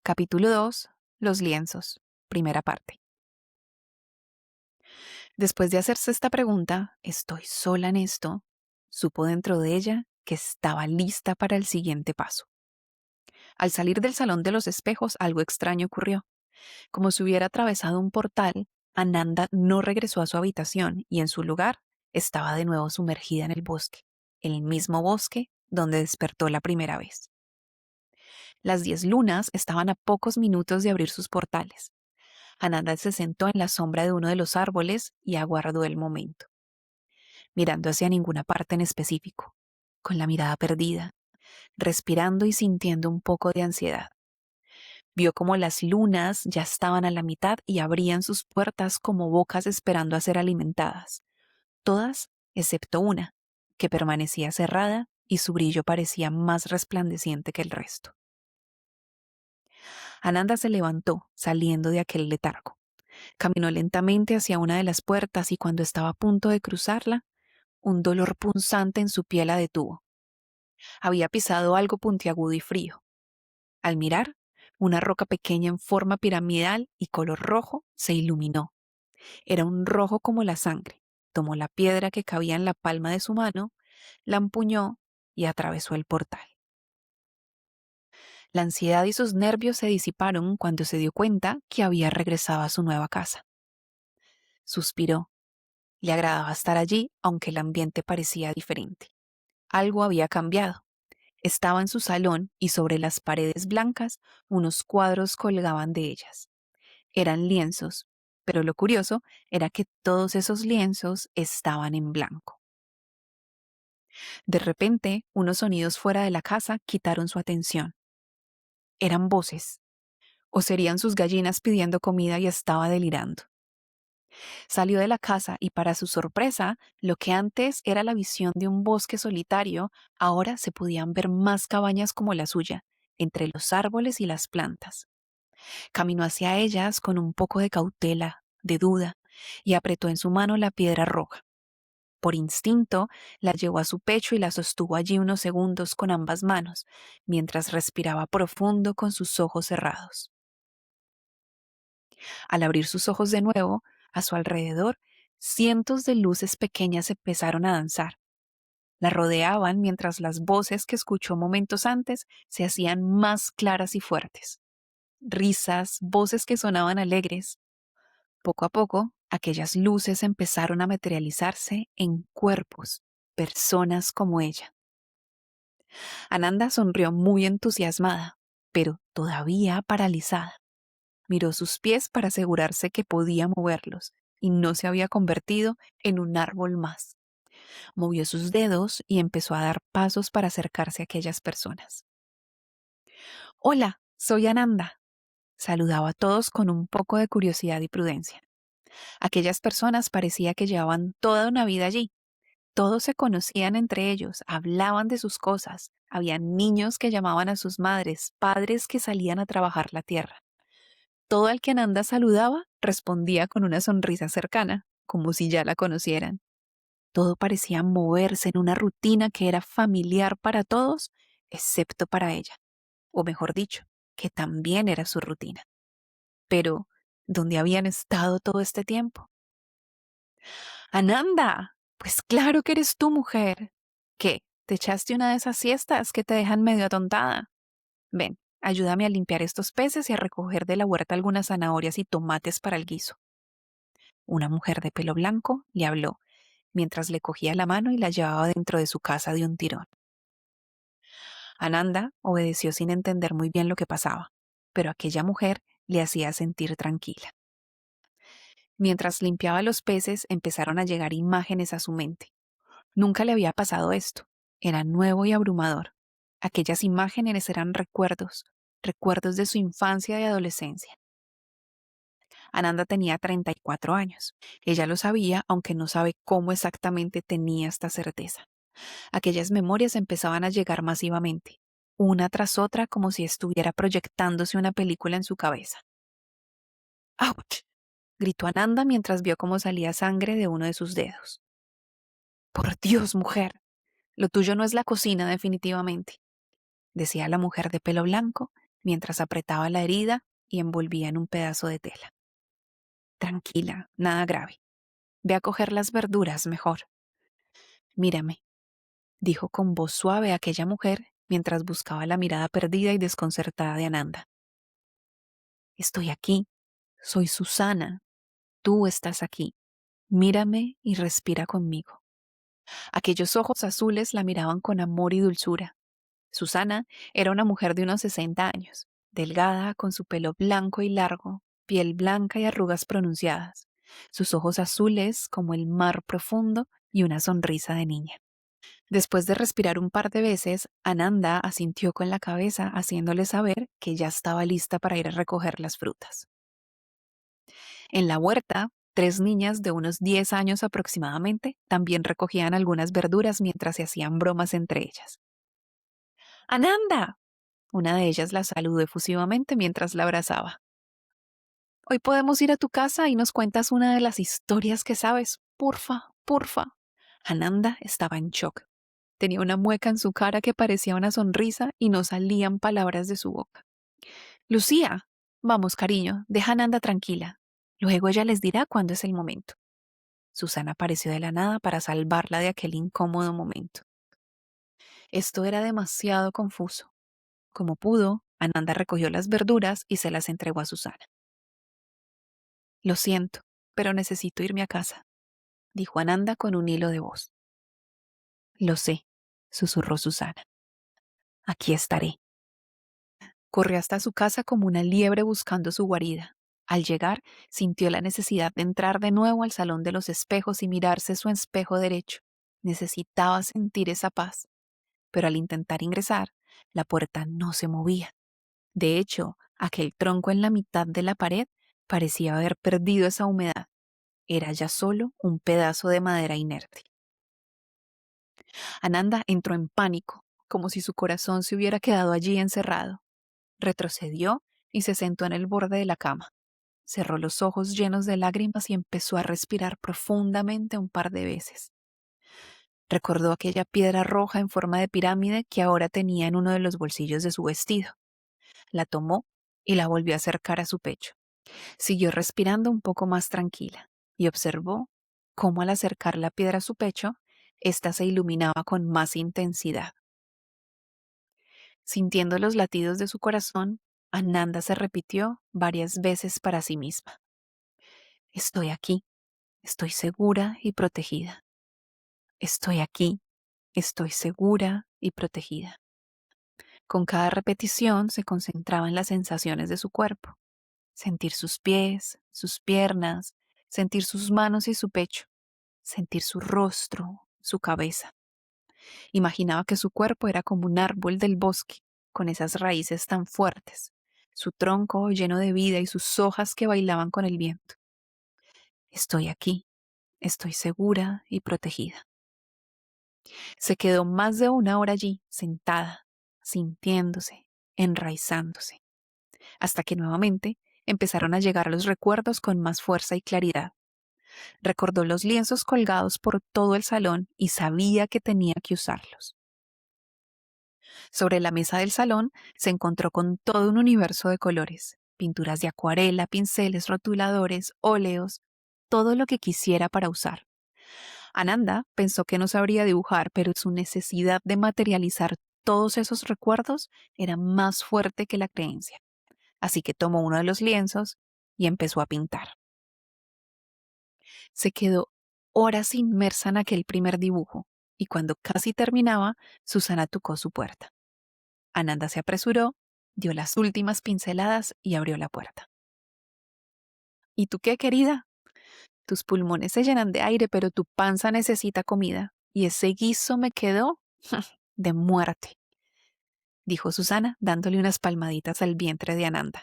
Capítulo 2. Los lienzos. Primera parte. Después de hacerse esta pregunta, ¿estoy sola en esto?, supo dentro de ella que estaba lista para el siguiente paso. Al salir del salón de los espejos, algo extraño ocurrió. Como si hubiera atravesado un portal, Ananda no regresó a su habitación y en su lugar estaba de nuevo sumergida en el mismo bosque donde despertó la primera vez. Las 10 lunas estaban a pocos minutos de abrir sus portales. Ananda se sentó en la sombra de uno de los árboles y aguardó el momento, mirando hacia ninguna parte en específico, con la mirada perdida, respirando y sintiendo un poco de ansiedad. Vio como las lunas ya estaban a la mitad y abrían sus puertas como bocas esperando a ser alimentadas, todas excepto una, que permanecía cerrada y su brillo parecía más resplandeciente que el resto. Ananda se levantó, saliendo de aquel letargo. Caminó lentamente hacia una de las puertas y cuando estaba a punto de cruzarla, un dolor punzante en su piel la detuvo. Había pisado algo puntiagudo y frío. Al mirar, una roca pequeña en forma piramidal y color rojo se iluminó. Era un rojo como la sangre. Tomó la piedra que cabía en la palma de su mano, la empuñó y atravesó el portal. La ansiedad y sus nervios se disiparon cuando se dio cuenta que había regresado a su nueva casa. Suspiró. Le agradaba estar allí, aunque el ambiente parecía diferente. Algo había cambiado. Estaba en su salón y sobre las paredes blancas unos cuadros colgaban de ellas. Eran lienzos, pero lo curioso era que todos esos lienzos estaban en blanco. De repente, unos sonidos fuera de la casa quitaron su atención. Eran voces, o serían sus gallinas pidiendo comida y estaba delirando. Salió de la casa y para su sorpresa, lo que antes era la visión de un bosque solitario, ahora se podían ver más cabañas como la suya, entre los árboles y las plantas. Caminó hacia ellas con un poco de cautela, de duda, y apretó en su mano la piedra roja. Por instinto, la llevó a su pecho y la sostuvo allí unos segundos con ambas manos, mientras respiraba profundo con sus ojos cerrados. Al abrir sus ojos de nuevo, a su alrededor, cientos de luces pequeñas empezaron a danzar. La rodeaban mientras las voces que escuchó momentos antes se hacían más claras y fuertes. Risas, voces que sonaban alegres. Poco a poco, aquellas luces empezaron a materializarse en cuerpos, personas como ella. Ananda sonrió muy entusiasmada, pero todavía paralizada. Miró sus pies para asegurarse que podía moverlos y no se había convertido en un árbol más. Movió sus dedos y empezó a dar pasos para acercarse a aquellas personas. Hola, soy Ananda. Saludaba a todos con un poco de curiosidad y prudencia. Aquellas personas parecía que llevaban toda una vida allí. Todos se conocían entre ellos, hablaban de sus cosas. Había niños que llamaban a sus madres, padres que salían a trabajar la tierra. Todo el que Ananda saludaba respondía con una sonrisa cercana, como si ya la conocieran. Todo parecía moverse en una rutina que era familiar para todos, excepto para ella. O mejor dicho, que también era su rutina. Pero, ¿dónde habían estado todo este tiempo? ¡Ananda! Pues claro que eres tú, mujer. ¿Qué? ¿Te echaste una de esas siestas que te dejan medio atontada? Ven, ayúdame a limpiar estos peces y a recoger de la huerta algunas zanahorias y tomates para el guiso. Una mujer de pelo blanco le habló, mientras le cogía la mano y la llevaba dentro de su casa de un tirón. Ananda obedeció sin entender muy bien lo que pasaba, pero aquella mujer le hacía sentir tranquila. Mientras limpiaba los peces, empezaron a llegar imágenes a su mente. Nunca le había pasado esto. Era nuevo y abrumador. Aquellas imágenes eran recuerdos, recuerdos de su infancia y adolescencia. Ananda tenía 34 años. Ella lo sabía, aunque no sabe cómo exactamente tenía esta certeza. Aquellas memorias empezaban a llegar masivamente, una tras otra como si estuviera proyectándose una película en su cabeza. ¡Auch! Gritó Ananda mientras vio cómo salía sangre de uno de sus dedos. Por Dios, mujer, lo tuyo no es la cocina definitivamente, decía la mujer de pelo blanco, mientras apretaba la herida y envolvía en un pedazo de tela. Tranquila, nada grave. Ve a coger las verduras mejor. Mírame, dijo con voz suave aquella mujer mientras buscaba la mirada perdida y desconcertada de Ananda. Estoy aquí. Soy Susana. Tú estás aquí. Mírame y respira conmigo. Aquellos ojos azules la miraban con amor y dulzura. Susana era una mujer de unos 60 años, delgada, con su pelo blanco y largo, piel blanca y arrugas pronunciadas, sus ojos azules como el mar profundo y una sonrisa de niña. Después de respirar un par de veces, Ananda asintió con la cabeza, haciéndole saber que ya estaba lista para ir a recoger las frutas. En la huerta, 3 niñas de unos 10 años aproximadamente también recogían algunas verduras mientras se hacían bromas entre ellas. ¡Ananda! Una de ellas la saludó efusivamente mientras la abrazaba. Hoy podemos ir a tu casa y nos cuentas una de las historias que sabes. Porfa, porfa. Ananda estaba en shock. Tenía una mueca en su cara que parecía una sonrisa y no salían palabras de su boca. Lucía, vamos, cariño, deja a Ananda tranquila. Luego ella les dirá cuándo es el momento. Susana apareció de la nada para salvarla de aquel incómodo momento. Esto era demasiado confuso. Como pudo, Ananda recogió las verduras y se las entregó a Susana. Lo siento, pero necesito irme a casa, dijo Ananda con un hilo de voz. Lo sé, susurró Susana. Aquí estaré. Corrió hasta su casa como una liebre buscando su guarida. Al llegar, sintió la necesidad de entrar de nuevo al salón de los espejos y mirarse su espejo derecho. Necesitaba sentir esa paz. Pero al intentar ingresar, la puerta no se movía. De hecho, aquel tronco en la mitad de la pared parecía haber perdido esa humedad. Era ya solo un pedazo de madera inerte. Ananda entró en pánico, como si su corazón se hubiera quedado allí encerrado. Retrocedió y se sentó en el borde de la cama. Cerró los ojos llenos de lágrimas y empezó a respirar profundamente un par de veces. Recordó aquella piedra roja en forma de pirámide que ahora tenía en uno de los bolsillos de su vestido. La tomó y la volvió a acercar a su pecho. Siguió respirando un poco más tranquila y observó cómo al acercar la piedra a su pecho, ésta se iluminaba con más intensidad. Sintiendo los latidos de su corazón, Ananda se repitió varias veces para sí misma. Estoy aquí, estoy segura y protegida. Estoy aquí, estoy segura y protegida. Con cada repetición se concentraba en las sensaciones de su cuerpo. Sentir sus pies, sus piernas, sentir sus manos y su pecho, sentir su rostro, su cabeza. Imaginaba que su cuerpo era como un árbol del bosque, con esas raíces tan fuertes, su tronco lleno de vida y sus hojas que bailaban con el viento. Estoy aquí, estoy segura y protegida. Se quedó más de una hora allí, sentada, sintiéndose, enraizándose, hasta que nuevamente empezaron a llegar los recuerdos con más fuerza y claridad. Recordó los lienzos colgados por todo el salón y sabía que tenía que usarlos. Sobre la mesa del salón se encontró con todo un universo de colores, pinturas de acuarela, pinceles, rotuladores, óleos, todo lo que quisiera para usar. Ananda pensó que no sabría dibujar, pero su necesidad de materializar todos esos recuerdos era más fuerte que la creencia. Así que tomó uno de los lienzos y empezó a pintar. Se quedó horas inmersa en aquel primer dibujo, y cuando casi terminaba, Susana tocó su puerta. Ananda se apresuró, dio las últimas pinceladas y abrió la puerta. ¿Y tú qué, querida? Tus pulmones se llenan de aire, pero tu panza necesita comida, y ese guiso me quedó de muerte, dijo Susana, dándole unas palmaditas al vientre de Ananda.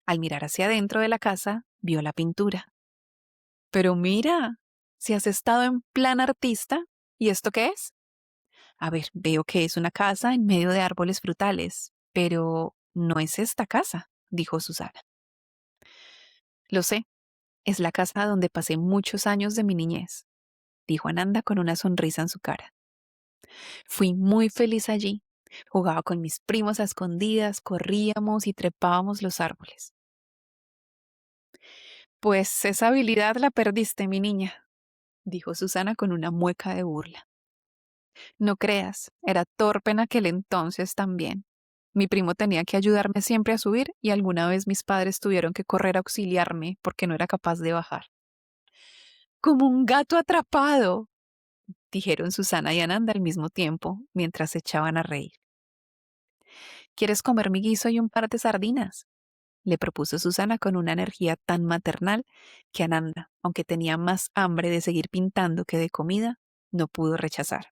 Al mirar hacia adentro de la casa, vio la pintura. Pero mira, si has estado en plan artista, ¿y esto qué es? A ver, veo que es una casa en medio de árboles frutales, pero no es esta casa, dijo Susana. Lo sé, es la casa donde pasé muchos años de mi niñez, dijo Ananda con una sonrisa en su cara. Fui muy feliz allí. Jugaba con mis primos a escondidas, corríamos y trepábamos los árboles. Pues esa habilidad la perdiste, mi niña, dijo Susana con una mueca de burla. No creas, era torpe en aquel entonces también. Mi primo tenía que ayudarme siempre a subir y alguna vez mis padres tuvieron que correr a auxiliarme porque no era capaz de bajar. Como un gato atrapado, dijeron Susana y Ananda al mismo tiempo, mientras se echaban a reír. ¿Quieres comer mi guiso y un par de sardinas? Le propuso Susana con una energía tan maternal que Ananda, aunque tenía más hambre de seguir pintando que de comida, no pudo rechazar.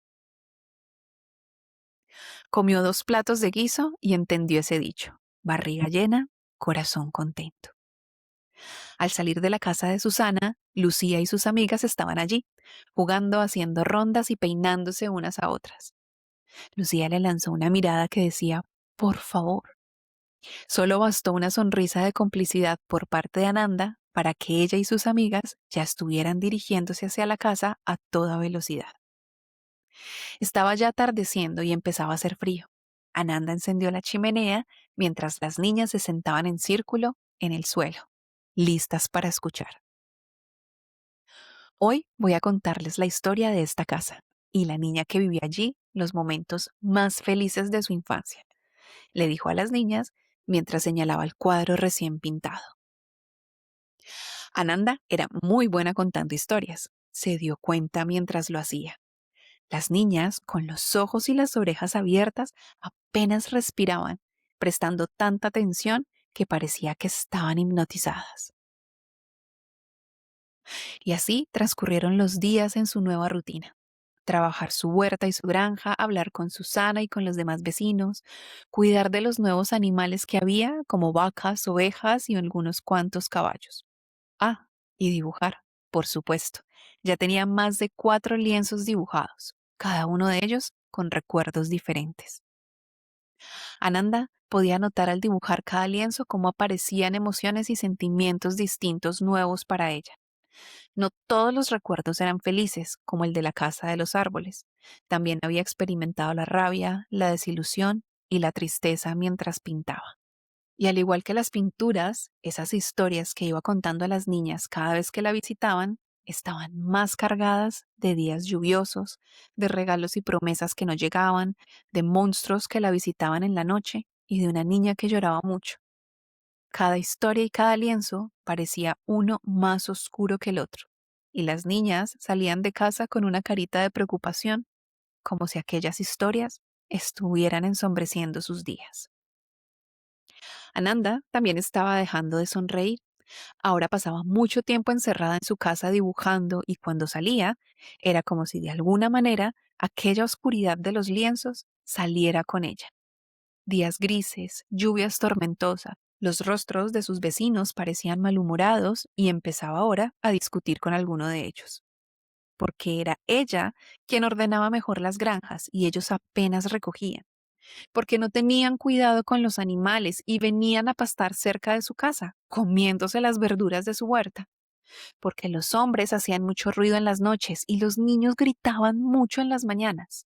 Comió 2 platos de guiso y entendió ese dicho: barriga llena, corazón contento. Al salir de la casa de Susana, Lucía y sus amigas estaban allí, jugando, haciendo rondas y peinándose unas a otras. Lucía le lanzó una mirada que decía: por favor. Solo bastó una sonrisa de complicidad por parte de Ananda para que ella y sus amigas ya estuvieran dirigiéndose hacia la casa a toda velocidad. Estaba ya atardeciendo y empezaba a hacer frío. Ananda encendió la chimenea mientras las niñas se sentaban en círculo en el suelo, listas para escuchar. Hoy voy a contarles la historia de esta casa y la niña que vivía allí los momentos más felices de su infancia, le dijo a las niñas mientras señalaba el cuadro recién pintado. Ananda era muy buena contando historias, se dio cuenta mientras lo hacía. Las niñas, con los ojos y las orejas abiertas, apenas respiraban, prestando tanta atención que parecía que estaban hipnotizadas. Y así transcurrieron los días en su nueva rutina. Trabajar su huerta y su granja, hablar con Susana y con los demás vecinos, cuidar de los nuevos animales que había, como vacas, ovejas y algunos cuantos caballos. Ah, y dibujar, por supuesto. Ya tenía más de 4 lienzos dibujados, cada uno de ellos con recuerdos diferentes. Ananda podía notar al dibujar cada lienzo cómo aparecían emociones y sentimientos distintos nuevos para ella. No todos los recuerdos eran felices, como el de la casa de los árboles. También había experimentado la rabia, la desilusión y la tristeza mientras pintaba. Y al igual que las pinturas, esas historias que iba contando a las niñas cada vez que la visitaban estaban más cargadas de días lluviosos, de regalos y promesas que no llegaban, de monstruos que la visitaban en la noche y de una niña que lloraba mucho. Cada historia y cada lienzo parecía uno más oscuro que el otro, y las niñas salían de casa con una carita de preocupación, como si aquellas historias estuvieran ensombreciendo sus días. Ananda también estaba dejando de sonreír. Ahora pasaba mucho tiempo encerrada en su casa dibujando y cuando salía era como si de alguna manera aquella oscuridad de los lienzos saliera con ella. Días grises, lluvias tormentosas, los rostros de sus vecinos parecían malhumorados y empezaba ahora a discutir con alguno de ellos. Porque era ella quien ordenaba mejor las granjas y ellos apenas recogían porque no tenían cuidado con los animales y venían a pastar cerca de su casa, comiéndose las verduras de su huerta, porque los hombres hacían mucho ruido en las noches y los niños gritaban mucho en las mañanas.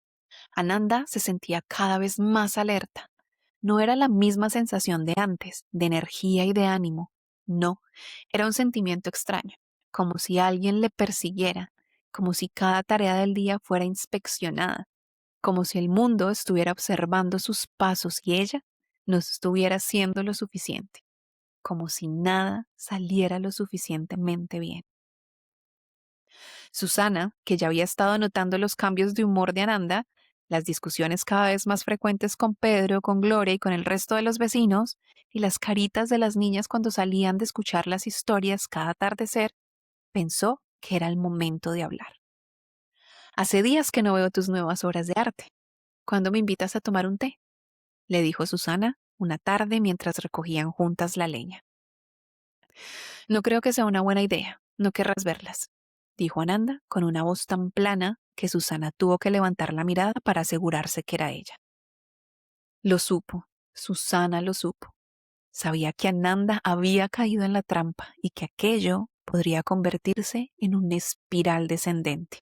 Ananda se sentía cada vez más alerta. No era la misma sensación de antes, de energía y de ánimo. No, era un sentimiento extraño, como si alguien le persiguiera, como si cada tarea del día fuera inspeccionada, como si el mundo estuviera observando sus pasos y ella no estuviera haciendo lo suficiente, como si nada saliera lo suficientemente bien. Susana, que ya había estado notando los cambios de humor de Ananda, las discusiones cada vez más frecuentes con Pedro, con Gloria y con el resto de los vecinos, y las caritas de las niñas cuando salían de escuchar las historias cada atardecer, pensó que era el momento de hablar. Hace días que no veo tus nuevas obras de arte. ¿Cuándo me invitas a tomar un té? Le dijo Susana una tarde mientras recogían juntas la leña. No creo que sea una buena idea. No querrás verlas, dijo Ananda con una voz tan plana que Susana tuvo que levantar la mirada para asegurarse que era ella. Lo supo, Susana lo supo. Sabía que Ananda había caído en la trampa y que aquello podría convertirse en una espiral descendente.